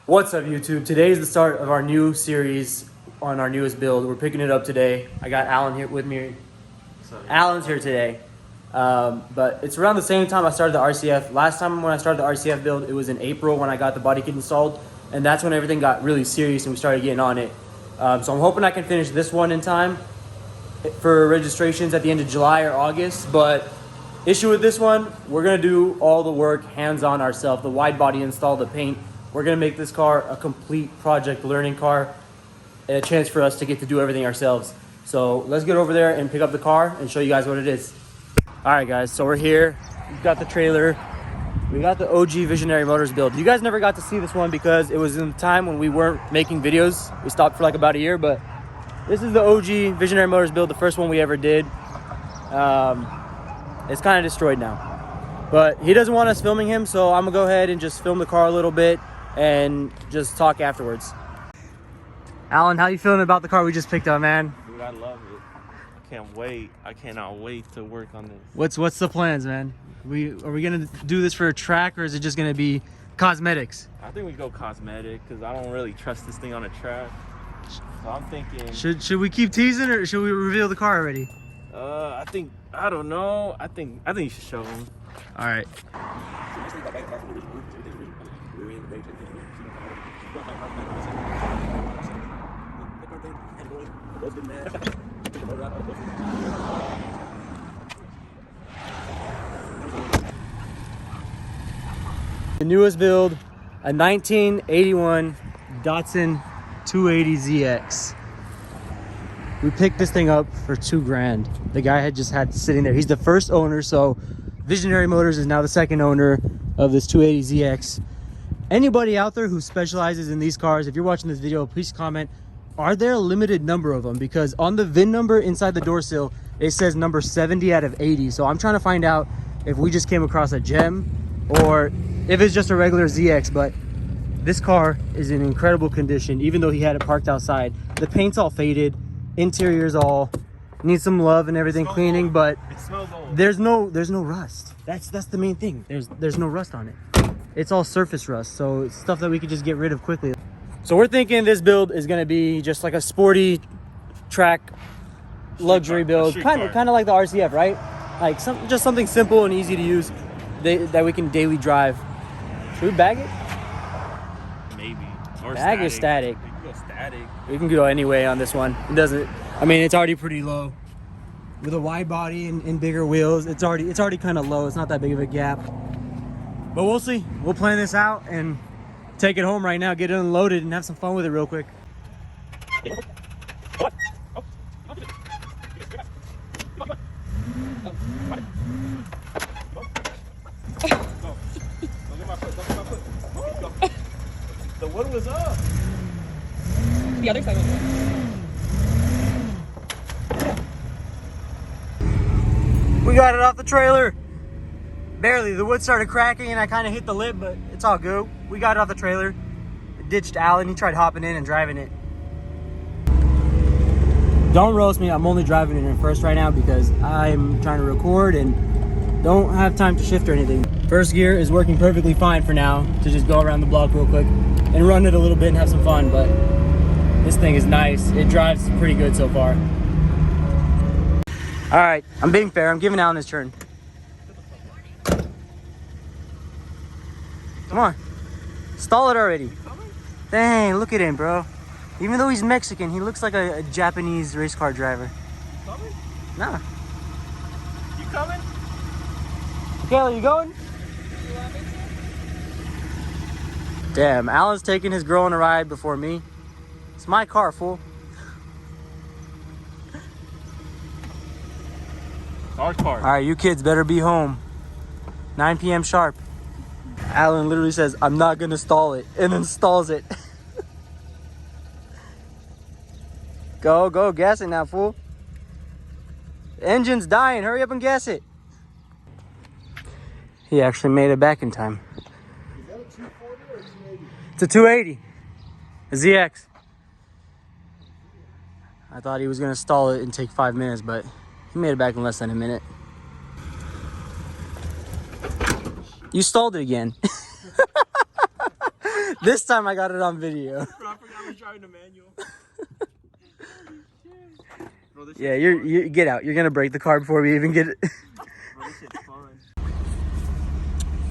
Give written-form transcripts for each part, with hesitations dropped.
What's up, YouTube? Today is the start of our new series on our newest build. We're picking it up today. I got Alan here with me. Alan's here today. But it's around the same time I started the RCF. Last time when I started the RCF build, it was in April when I got the body kit installed. And that's when everything got really serious and we started getting on it. So I'm hoping I can finish this one in time for registrations at the end of July or August. But issue with this one, we're going to do all the work hands-on ourselves. The wide body install, the paint. We're going to make this car a complete project learning car, and a chance for us to get to do everything ourselves. So let's get over there and pick up the car and show you guys what it is. All right, guys, so we're here. We've got the trailer. We got the OG Visionary Motors build. You guys never got to see this one because it was in the time when we weren't making videos. We stopped for like about a year, but this is the OG Visionary Motors build, the first one we ever did. It's kind of destroyed now. But he doesn't want us filming him, so I'm gonna go ahead and just film the car a little bit and just talk afterwards. Alan, how you feeling about the car we just picked up, man? Dude, I love it. I can't wait. I cannot wait to work on this. What's the plans, man? Are we gonna do this for a track, or is it just gonna be cosmetics? I think we go cosmetic because I don't really trust this thing on a track. So I'm thinking, Should we keep teasing, or should we reveal the car already? I don't know. I think you should show them. All right. The newest build, a 1981 Datsun 280ZX. We picked this thing up for $2 grand. The guy had just had sitting there. He's the first owner, so Visionary Motors is now the second owner of this 280ZX. Anybody out there who specializes in these cars, if you're watching this video, please comment, are there a limited number of them? Because on the VIN number inside the door sill, it says number 70 out of 80. So I'm trying to find out if we just came across a gem or if it's just a regular ZX. But this car is in incredible condition, even though he had it parked outside. The paint's all faded, interior's all needs some love and everything, cleaning, but It smells old. there's no rust. That's the main thing. There's no rust on it. It's all surface rust, so it's stuff that we could just get rid of quickly. So we're thinking this build is going to be just like a sporty track luxury build, kind of like the RCF, right? Like just something simple and easy to use that we can daily drive. Should we bag it? Maybe. Or Bag is static. We can go static. We can go anyway on this one. It doesn't. I mean, it's already pretty low. With a wide body and bigger wheels, it's already kind of low. It's not that big of a gap. But we'll see. We'll plan this out and take it home right now, get it unloaded, and have some fun with it real quick. The one was up. The other side was up. We got it off the trailer. Barely. The wood started cracking and I kind of hit the lip, but it's all good. We got it off the trailer. Ditched Alan. He tried hopping in and driving it. Don't roast me. I'm only driving it in first right now because I'm trying to record and don't have time to shift or anything. First gear is working perfectly fine for now to just go around the block real quick and run it a little bit and have some fun, but this thing is nice. It drives pretty good so far. All right, I'm being fair. I'm giving Alan his turn. Come on. Stall it already. Dang, look at him, bro. Even though he's Mexican, he looks like a Japanese race car driver. You coming? Nah. You coming? Kayla, you going? Damn, Alan's taking his girl on a ride before me. It's my car, fool. Our car. All right, you kids better be home. 9 p.m. sharp. Alan literally says, I'm not gonna stall it, and then stalls it. Go, gas it now, fool. The engine's dying, hurry up and gas it. He actually made it back in time. Is that a 240 or a 280? It's a 280, a ZX. I thought he was gonna stall it and take 5 minutes, but he made it back in less than a minute. You stalled it again. This time I got it on video. Bro, I forgot I was driving the manual. Bro, this Yeah, shit's fun. you get out. You're gonna break the car before we even get it. Bro, this shit's fun.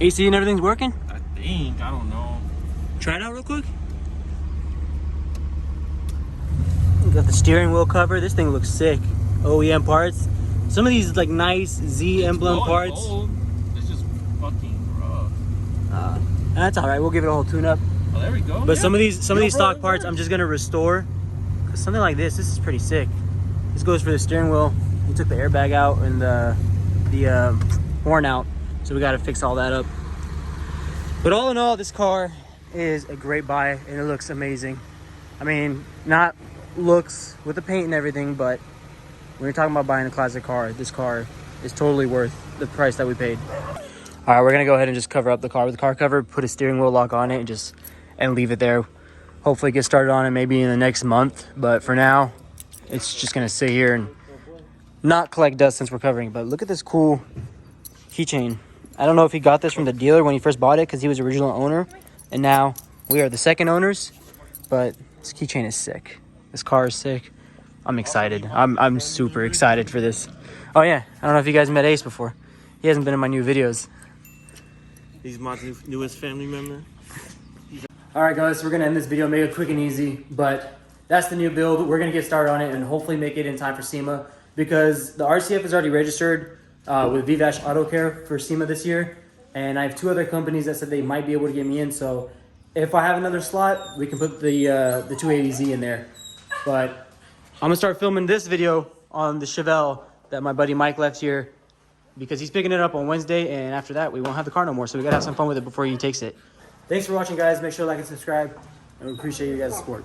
AC and everything's working? I think. I don't know. Try it out real quick. We got the steering wheel cover. This thing looks sick. OEM parts. Some of these like nice Z emblem parts. It's just fucking rough. That's all right. We'll give it a whole tune-up. Oh, there we go. But Yeah. some of these Yo, bro, stock it parts works. I'm just gonna restore. Cause something like this is pretty sick. This goes for the steering wheel. We took the airbag out and the horn out, so we got to fix all that up. But all in all, this car is a great buy and it looks amazing. I mean, not looks with the paint and everything, but when you're talking about buying a classic car, this car is totally worth the price that we paid. All right, we're gonna go ahead and just cover up the car with the car cover, put a steering wheel lock on it, and leave it there. Hopefully get started on it maybe in the next month, but for now, it's just gonna sit here and not collect dust since we're covering. But look at this cool keychain. I don't know if he got this from the dealer when he first bought it because he was the original owner, and now we are the second owners. But this keychain is sick. This car is sick. I'm excited. I'm super excited for this. Oh yeah, I don't know if you guys met Ace before. He hasn't been in my new videos. He's my newest family member. All right, guys, we're gonna end this video, make it quick and easy. But that's the new build. We're gonna get started on it and hopefully make it in time for SEMA because the RCF is already registered with VVash Auto Care for SEMA this year, and I have 2 other companies that said they might be able to get me in. So if I have another slot, we can put the 280Z in there. But I'm gonna start filming this video on the Chevelle that my buddy Mike left here because he's picking it up on Wednesday, and after that we won't have the car no more. So we gotta have some fun with it before he takes it. Thanks for watching, guys. Make sure to like and subscribe, and we appreciate you guys' support.